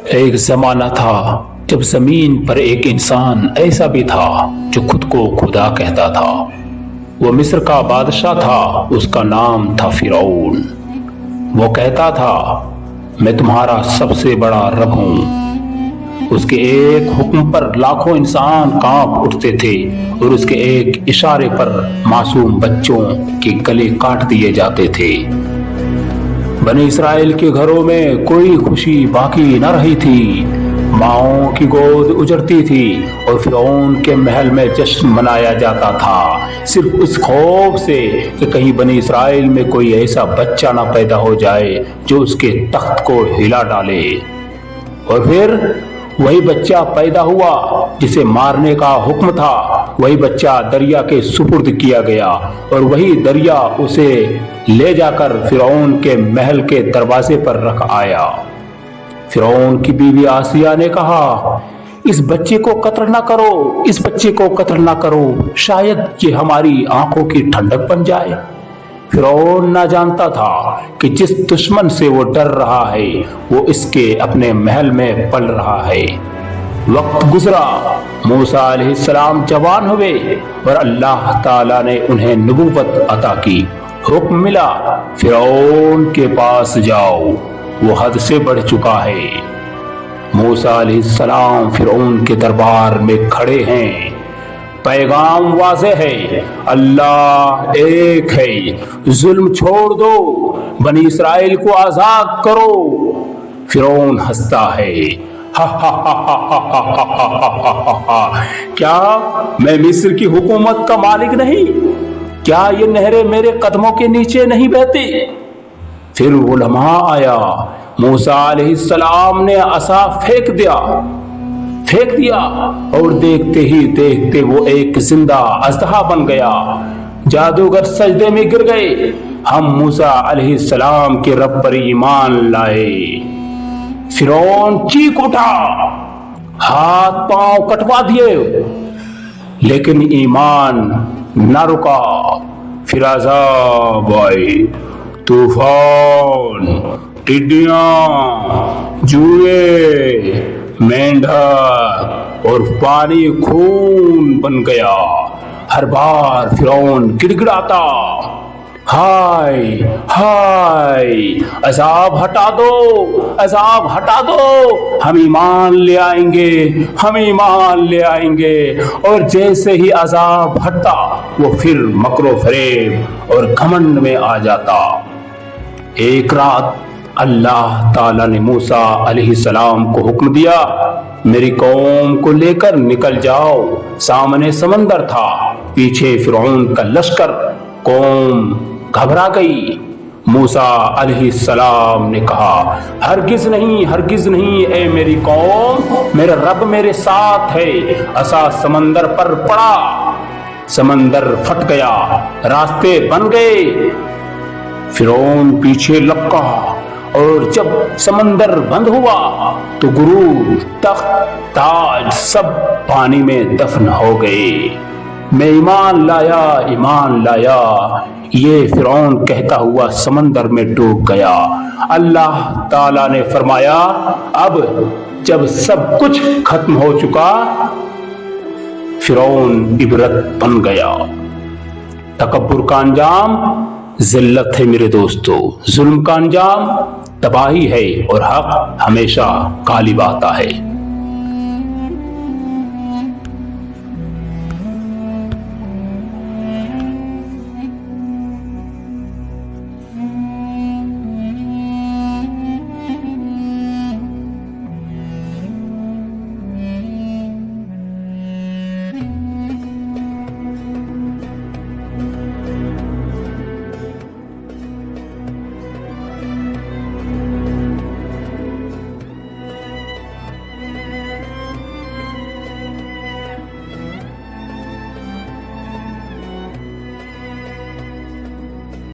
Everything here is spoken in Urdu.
ایک زمانہ تھا جب زمین پر ایک انسان ایسا بھی تھا جو خود کو خدا کہتا تھا۔ وہ مصر کا بادشاہ تھا، اس کا نام تھا فرعون۔ وہ کہتا تھا میں تمہارا سب سے بڑا رب ہوں۔ اس کے ایک حکم پر لاکھوں انسان کانپ اٹھتے تھے اور اس کے ایک اشارے پر معصوم بچوں کے گلے کاٹ دیے جاتے تھے۔ بنی اسرائیل کے گھروں میں کوئی خوشی باقی نہ رہی تھی، ماؤں کی گود اجڑتی تھی اور فرعون کے محل میں جشن منایا جاتا تھا، صرف اس خوف سے کہ کہیں بنی اسرائیل میں کوئی ایسا بچہ نہ پیدا ہو جائے جو اس کے تخت کو ہلا ڈالے۔ اور پھر وہی بچہ پیدا ہوا جسے مارنے کا حکم تھا، وہی بچہ دریا کے سپرد کیا گیا اور وہی دریا اسے لے جا کر فرعون کے محل کے دروازے پر رکھ آیا۔ فرعون کی بیوی آسیہ نے کہا اس بچے کو قتل نہ کرو، اس بچے کو قتل نہ کرو، شاید یہ ہماری آنکھوں کی ٹھنڈک بن جائے۔ فرعون نہ جانتا تھا کہ جس دشمن سے وہ ڈر رہا ہے وہ اس کے اپنے محل میں پل رہا ہے۔ وقت گزرا، موسیٰ علیہ السلام جوان ہوئے اور اللہ تعالیٰ نے انہیں نبوت عطا کی۔ حکم ملا فرعون کے پاس جاؤ، وہ حد سے بڑھ چکا ہے۔ موسیٰ علیہ السلام فرعون کے دربار میں کھڑے ہیں۔ پیغام واضح ہے، اللہ ایک ہے، ظلم چھوڑ دو، بنی اسرائیل کو آزاد کرو۔ فرعون ہنستا ہے، کیا میں مصر کی حکومت کا مالک نہیں؟ کیا یہ نہریں میرے قدموں کے نیچے نہیں بہتی؟ پھر وہ لمحہ آیا، موسیٰ علیہ السلام نے عصا پھینک دیا اور دیکھتے ہی دیکھتے وہ ایک زندہ اژدہا بن گیا۔ جادوگر سجدے میں گر گئے۔ ہم موسیٰ علیہ السلام کے رب پر ایمان لائے۔ فرعون چیخ اٹھا، ہاتھ پاؤں کٹوا دیے، لیکن ایمان نہ رکا۔ پھر عذاب آئی، طوفان، ٹڈیاں، جوئے، مینڈک اور پانی خون بن گیا۔ ہر بار فرعون گڑ گڑاتا، ہائے ہائے، عذاب ہٹا دو، عذاب ہٹا دو، ہم ایمان لے آئیں گے، ہم ایمان لے آئیں گے۔ اور جیسے ہی عذاب ہٹتا وہ پھر مکر و فریب اور گھمنڈ میں آ جاتا۔ ایک رات اللہ تعالیٰ نے موسیٰ علیہ السلام کو حکم دیا میری قوم کو لے کر نکل جاؤ۔ سامنے سمندر تھا، پیچھے فرعون کا لشکر۔ قوم گھبرا گئی۔ موسیٰ علیہ السلام نے کہا ہرگز نہیں، ہرگز نہیں اے میری قوم، میرا رب میرے ساتھ ہے۔ عصا سمندر پر پڑا، سمندر پھٹ گیا، راستے بن گئے۔ فرعون پیچھے لپکا اور جب سمندر بند ہوا تو غرور، تخت، تاج سب پانی میں دفن ہو گئے۔ میں ایمان لایا، ایمان لایا، یہ فرعون کہتا ہوا سمندر میں ڈوب گیا۔ اللہ تعالیٰ نے فرمایا اب جب سب کچھ ختم ہو چکا فرعون عبرت بن گیا۔ تکبر کا انجام ذلت ہے میرے دوستو، ظلم کا انجام تباہی ہے اور حق ہمیشہ غالب آتا ہے۔